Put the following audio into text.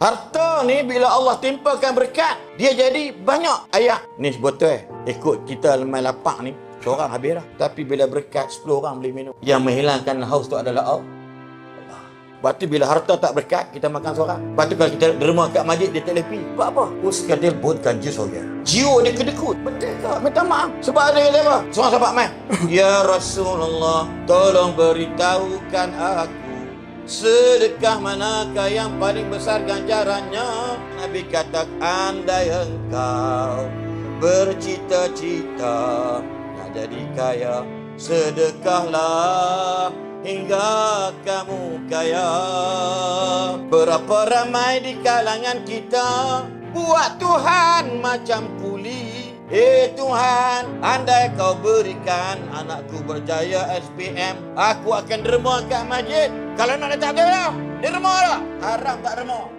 Harta ni bila Allah timpakan berkat, dia jadi banyak. Ayah, ni betul ikut kita lemah lapak ni, seorang habis dah. Tapi bila berkat, 10 orang boleh minum. Yang menghilangkan haus tu adalah Allah. Lepas tu bila harta tak berkat, kita makan seorang. Lepas tu kalau kita derma kat masjid, dia tak boleh pergi. Sebab apa? Sekadar buatkan jus orang. Jiwa dia kedekut. Betul tak? Minta maaf. Sebab ada kata apa? Seorang sahabat main. Ya Rasulullah, tolong beritahukan aku, sedekah manakah yang paling besar ganjarannya? Nabi kata, andai engkau bercita-cita nak jadi kaya, sedekahlah hingga kamu kaya. Berapa ramai di kalangan kita buat Tuhan macam kuli. Tuhan, andai kau berikan anakku berjaya SPM, aku akan derma kat masjid. Kalau nak letak dia lah, derma lah. Haram tak derma.